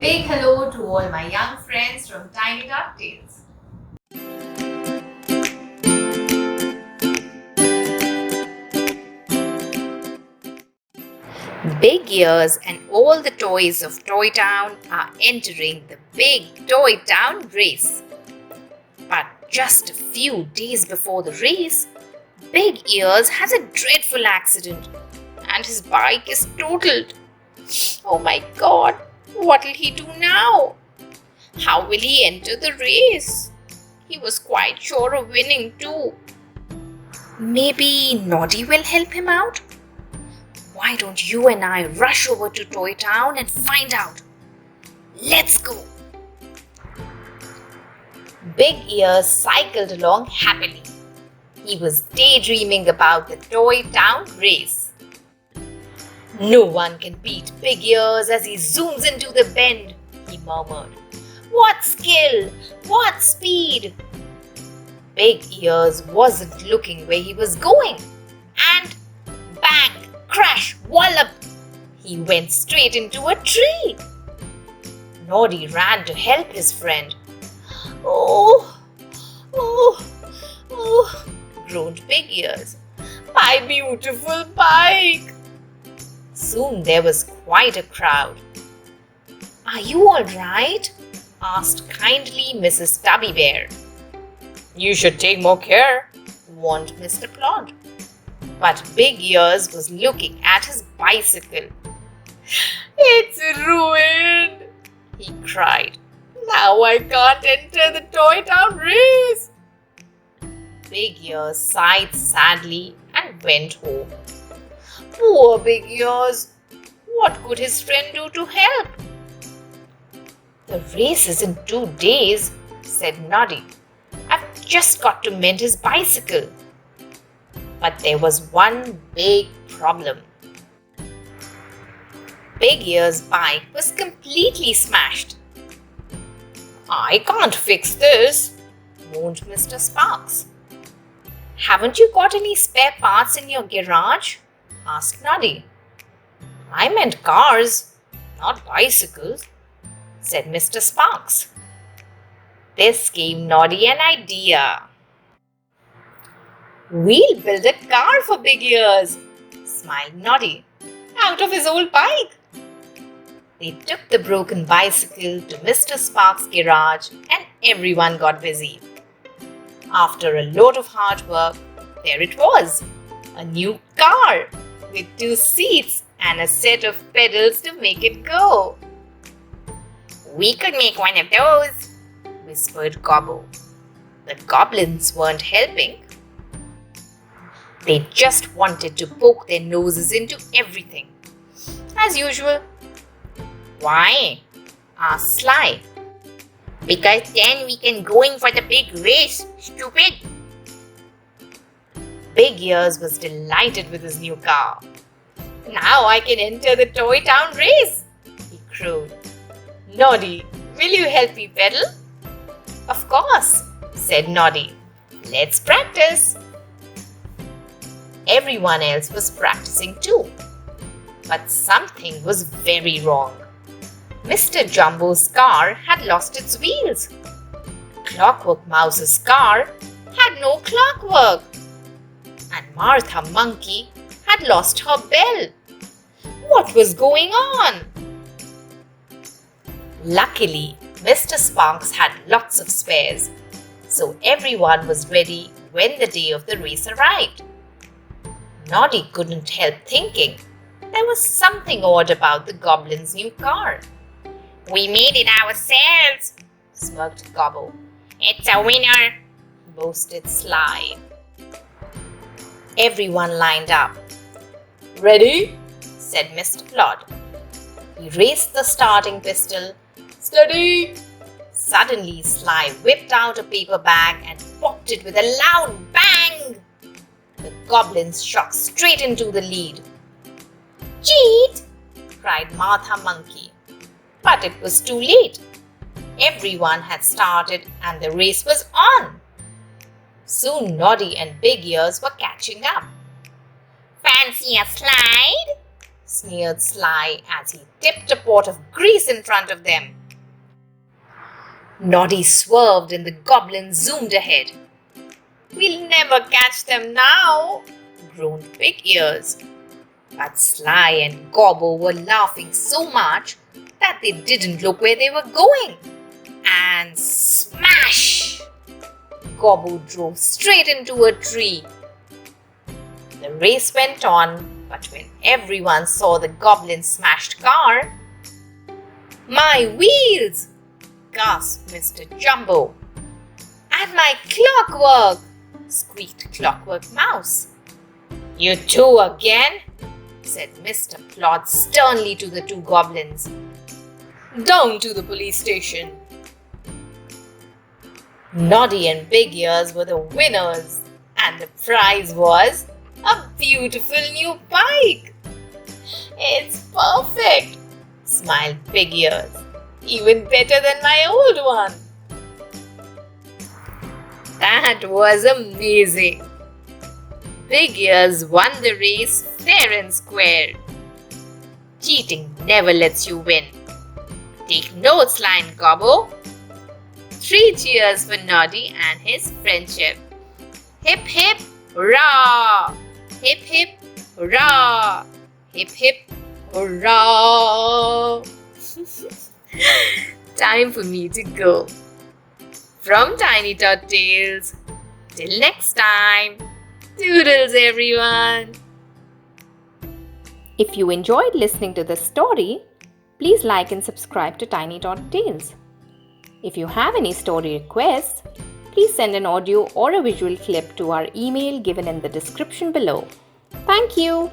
Big hello to all my young friends from Tiny Ducktales. Big Ears and all the toys of Toy Town are entering the big Toy Town race. But just a few days before the race, Big Ears has a dreadful accident and his bike is totaled. Oh my god, what'll he do now? How will he enter the race? He was quite sure of winning too. Maybe Noddy will help him out? Why don't you and I rush over to Toy Town and find out? Let's go! Big Ears cycled along happily. He was daydreaming about the Toy Town race. No one can beat Big Ears as he zooms into the bend, he murmured. What skill! What speed! Big Ears wasn't looking where he was going. And bang! Crash! Wallop! He went straight into a tree. Noddy ran to help his friend. Oh! Oh! Oh! Groaned Big Ears. My beautiful bike! Soon there was quite a crowd. Are you all right? Asked kindly Mrs. Stubby Bear. You should take more care, warned Mr. Plod. But Big Ears was looking at his bicycle. It's ruined, he cried. Now I can't enter the Toy Town race. Big Ears sighed sadly and went home. Poor Big Ears! What could his friend do to help? The race is in 2 days, said Noddy. I've just got to mend his bicycle. But there was one big problem. Big Ears' bike was completely smashed. I can't fix this, moaned Mr. Sparks. Haven't you got any spare parts in your garage? Asked Noddy. I meant cars, not bicycles, said Mr. Sparks. This gave Noddy an idea. We'll build a car for Big Ears, smiled Noddy, out of his old bike. They took the broken bicycle to Mr. Sparks' garage and everyone got busy. After a lot of hard work, there it was, a new car with 2 seats and a set of pedals to make it go. We could make one of those, whispered Gobbo. The goblins weren't helping. They just wanted to poke their noses into everything. As usual. Why? Asked Sly. Because then we can go in for the big race, stupid. Big Ears was delighted with his new car. Now I can enter the Toy Town race, he crowed. Noddy, will you help me pedal? Of course, said Noddy. Let's practice. Everyone else was practicing too. But something was very wrong. Mr. Jumbo's car had lost its wheels. Clockwork Mouse's car had no clockwork. And Martha Monkey had lost her bell. What was going on? Luckily, Mr. Sparks had lots of spares, so everyone was ready when the day of the race arrived. Noddy couldn't help thinking there was something odd about the goblin's new car. We made it ourselves, smirked Gobbo. It's a winner, boasted Sly. Everyone lined up. Ready? Said Mr. Plod. He raised the starting pistol. Steady! Suddenly, Sly whipped out a paper bag and popped it with a loud bang. The goblins shot straight into the lead. Cheat! Cried Martha Monkey. But it was too late. Everyone had started and the race was on. Soon Noddy and Big Ears were catching up. Fancy a slide? sneered Sly as he tipped a pot of grease in front of them. Noddy swerved and the goblins zoomed ahead. "We'll never catch them now," groaned Big Ears. But Sly and Gobbo were laughing so much that they didn't look where they were going. And smash! Gobbo drove straight into a tree. The race went on, but when everyone saw the goblin's smashed car, "My wheels!" gasped Mr. Jumbo. "And my clockwork!" squeaked Clockwork Mouse. "You two again?" said Mr. Plod sternly to the two goblins. "Down to the police station." Noddy and Big Ears were the winners, and the prize was a beautiful new bike. "It's perfect," smiled Big Ears. "Even better than my old one." That was amazing. Big Ears won the race fair and square. Cheating never lets you win. Take notes, Sly and Gobbo. 3 cheers for Noddy and his friendship. Hip hip hurrah! Hip hip hurrah! Hip hip hurrah! Time for me to go. From Tiny Tot Tales. Till next time. Toodles, everyone. If you enjoyed listening to this story, please like and subscribe to Tiny Tot Tales. If you have any story requests, please send an audio or a visual clip to our email given in the description below. Thank you.